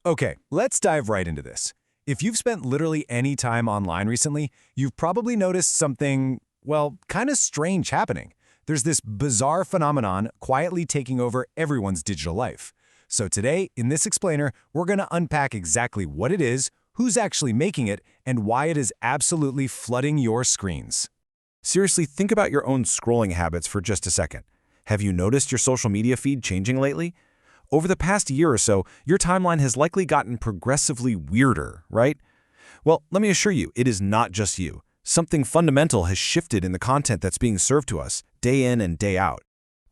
Okay, let's dive right into this. If you've spent literally any time online recently, you've probably noticed something, well, kind of strange happening. There's this bizarre phenomenon quietly taking over everyone's digital life. So today, in this explainer, we're going to unpack exactly what it is, who's actually making it, and why it is absolutely flooding your screens. Seriously, think about your own scrolling habits for just a second. Have you noticed your social media feed changing lately? Over the past year or so, your timeline has likely gotten progressively weirder, right? Well, let me assure you, it is not just you. Something fundamental has shifted in the content that's being served to us, day in and day out.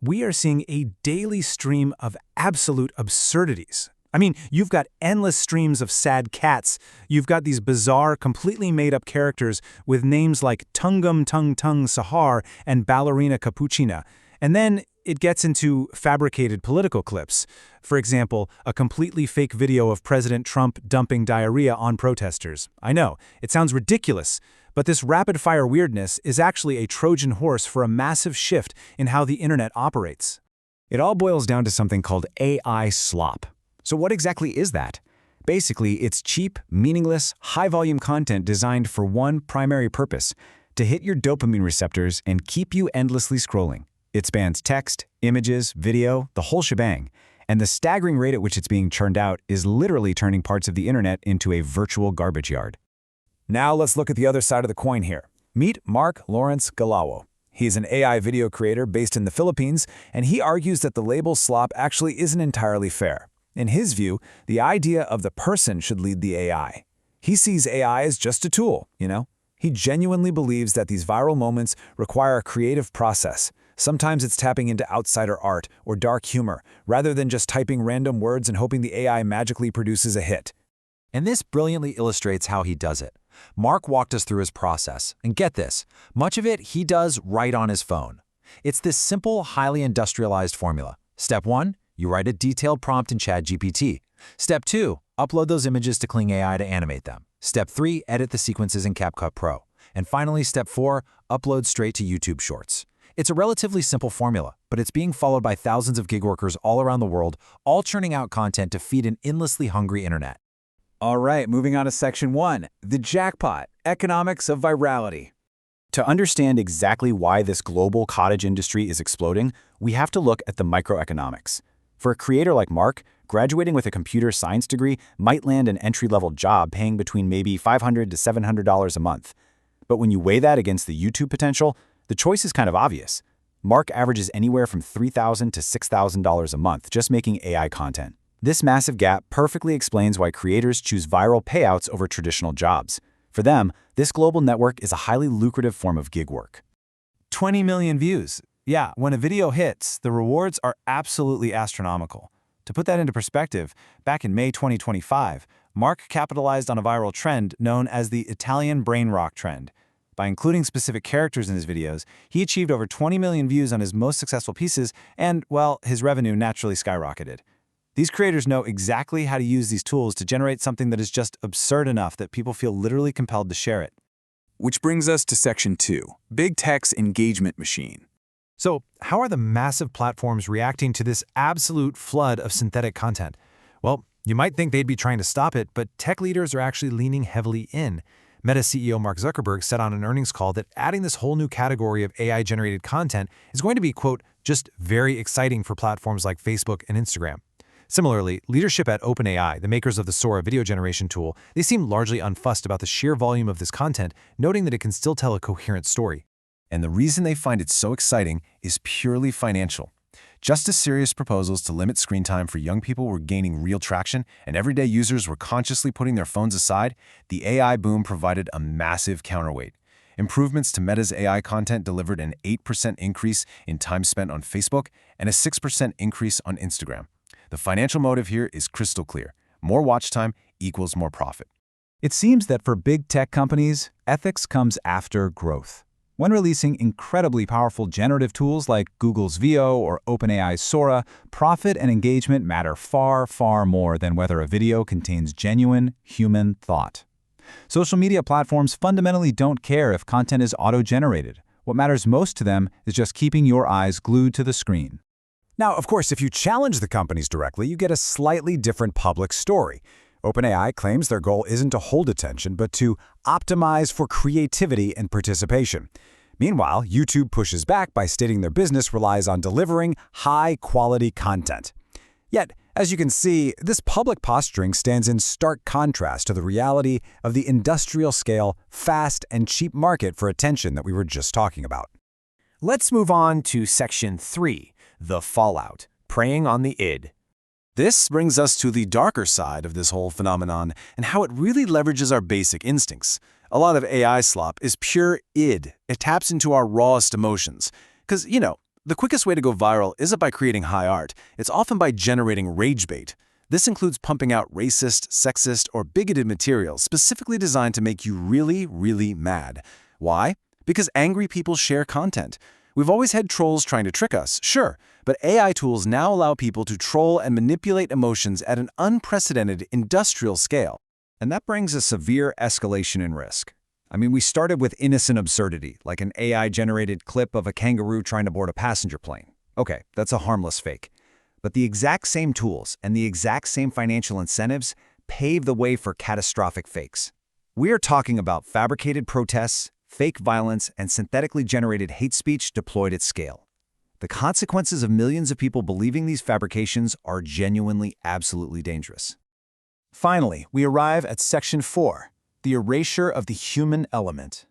We are seeing a daily stream of absolute absurdities. I mean, you've got endless streams of sad cats. You've got these bizarre, completely made-up characters with names like Tungum Tung Tung Sahar and Ballerina Cappuccina. And then it gets into fabricated political clips. For example, a completely fake video of President Trump dumping diarrhea on protesters. I know, it sounds ridiculous, but this rapid-fire weirdness is actually a Trojan horse for a massive shift in how the internet operates. It all boils down to something called AI slop. So what exactly is that? Basically, it's cheap, meaningless, high-volume content designed for one primary purpose: to hit your dopamine receptors and keep you endlessly scrolling. It spans text, images, video, the whole shebang. And the staggering rate at which it's being churned out is literally turning parts of the internet into a virtual garbage yard. Now let's look at the other side of the coin here. Meet Mark Lawrence Galawo. He's an AI video creator based in the Philippines, and he argues that the label slop actually isn't entirely fair. In his view, the idea of the person should lead the AI. He sees AI as just a tool, He genuinely believes that these viral moments require a creative process. Sometimes it's tapping into outsider art or dark humor, rather than just typing random words and hoping the AI magically produces a hit. And this brilliantly illustrates how he does it. Mark walked us through his process, and get this, much of it he does right on his phone. It's this simple, highly industrialized formula. Step 1, you write a detailed prompt in ChatGPT. Step 2, upload those images to Kling AI to animate them. Step 3, edit the sequences in CapCut Pro. And finally, Step 4, upload straight to YouTube Shorts. It's a relatively simple formula, but it's being followed by thousands of gig workers all around the world, all churning out content to feed an endlessly hungry internet. All right, moving on to Section 1, the jackpot, economics of virality. To understand exactly why this global cottage industry is exploding, we have to look at the microeconomics. For a creator like Mark, graduating with a computer science degree might land an entry-level job paying between maybe $500 to $700 a month. But when you weigh that against the YouTube potential, the choice is kind of obvious. Mark averages anywhere from $3,000 to $6,000 a month just making AI content. This massive gap perfectly explains why creators choose viral payouts over traditional jobs. For them, this global network is a highly lucrative form of gig work. 20 million views. Yeah, when a video hits, the rewards are absolutely astronomical. To put that into perspective, back in May 2025, Mark capitalized on a viral trend known as the Italian brain rock trend. By including specific characters in his videos, he achieved over 20 million views on his most successful pieces, and, well, his revenue naturally skyrocketed. These creators know exactly how to use these tools to generate something that is just absurd enough that people feel literally compelled to share it. Which brings us to Section 2, Big Tech's engagement machine. So, how are the massive platforms reacting to this absolute flood of synthetic content? Well, you might think they'd be trying to stop it, but tech leaders are actually leaning heavily in. Meta CEO Mark Zuckerberg said on an earnings call that adding this whole new category of AI-generated content is going to be, quote, just very exciting for platforms like Facebook and Instagram. Similarly, leadership at OpenAI, the makers of the Sora video generation tool, they seem largely unfussed about the sheer volume of this content, noting that it can still tell a coherent story. And the reason they find it so exciting is purely financial. Just as serious proposals to limit screen time for young people were gaining real traction and everyday users were consciously putting their phones aside, the AI boom provided a massive counterweight. Improvements to Meta's AI content delivered an 8% increase in time spent on Facebook and a 6% increase on Instagram. The financial motive here is crystal clear. More watch time equals more profit. It seems that for big tech companies, ethics comes after growth. When releasing incredibly powerful generative tools like Google's Veo or OpenAI's Sora, profit and engagement matter far, far more than whether a video contains genuine human thought. Social media platforms fundamentally don't care if content is auto-generated. What matters most to them is just keeping your eyes glued to the screen. Now, of course, if you challenge the companies directly, you get a slightly different public story. OpenAI claims their goal isn't to hold attention, but to optimize for creativity and participation. Meanwhile, YouTube pushes back by stating their business relies on delivering high-quality content. Yet, as you can see, this public posturing stands in stark contrast to the reality of the industrial-scale, fast, and cheap market for attention that we were just talking about. Let's move on to Section 3, the fallout, preying on the id. This brings us to the darker side of this whole phenomenon and how it really leverages our basic instincts. A lot of AI slop is pure id. It taps into our rawest emotions. Because, the quickest way to go viral isn't by creating high art. It's often by generating rage bait. This includes pumping out racist, sexist, or bigoted materials specifically designed to make you really, really mad. Why? Because angry people share content. We've always had trolls trying to trick us, sure, but AI tools now allow people to troll and manipulate emotions at an unprecedented industrial scale. And that brings a severe escalation in risk. I mean, we started with innocent absurdity, like an AI-generated clip of a kangaroo trying to board a passenger plane. Okay, that's a harmless fake. But the exact same tools and the exact same financial incentives pave the way for catastrophic fakes. We are talking about fabricated protests, fake violence, and synthetically generated hate speech deployed at scale. The consequences of millions of people believing these fabrications are genuinely, absolutely dangerous. Finally, we arrive at Section 4, the erasure of the human element.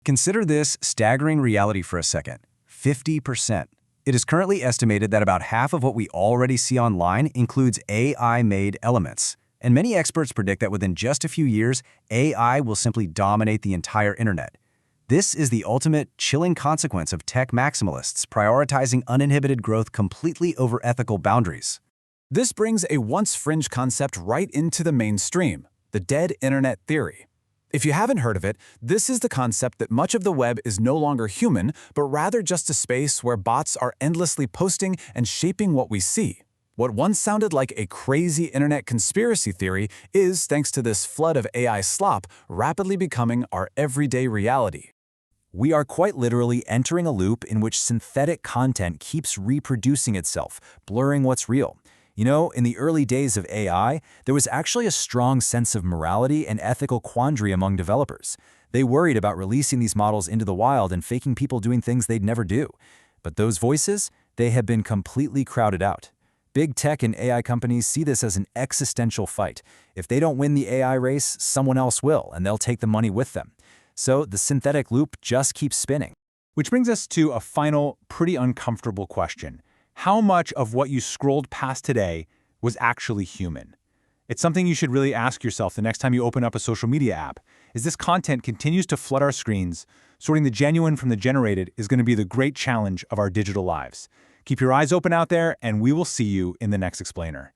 Consider this staggering reality for a second: 50%. It is currently estimated that about half of what we already see online includes AI-made elements. And many experts predict that within just a few years, AI will simply dominate the entire internet. This is the ultimate chilling consequence of tech maximalists prioritizing uninhibited growth completely over ethical boundaries. This brings a once fringe concept right into the mainstream, the dead internet theory. If you haven't heard of it, this is the concept that much of the web is no longer human, but rather just a space where bots are endlessly posting and shaping what we see. What once sounded like a crazy internet conspiracy theory is, thanks to this flood of AI slop, rapidly becoming our everyday reality. We are quite literally entering a loop in which synthetic content keeps reproducing itself, blurring what's real. In the early days of AI, there was actually a strong sense of morality and ethical quandary among developers. They worried about releasing these models into the wild and faking people doing things they'd never do. But those voices, they have been completely crowded out. Big tech and AI companies see this as an existential fight. If they don't win the AI race, someone else will, and they'll take the money with them. So the synthetic loop just keeps spinning. Which brings us to a final, pretty uncomfortable question. How much of what you scrolled past today was actually human? It's something you should really ask yourself the next time you open up a social media app. As this content continues to flood our screens, sorting the genuine from the generated is going to be the great challenge of our digital lives. Keep your eyes open out there, and we will see you in the next explainer.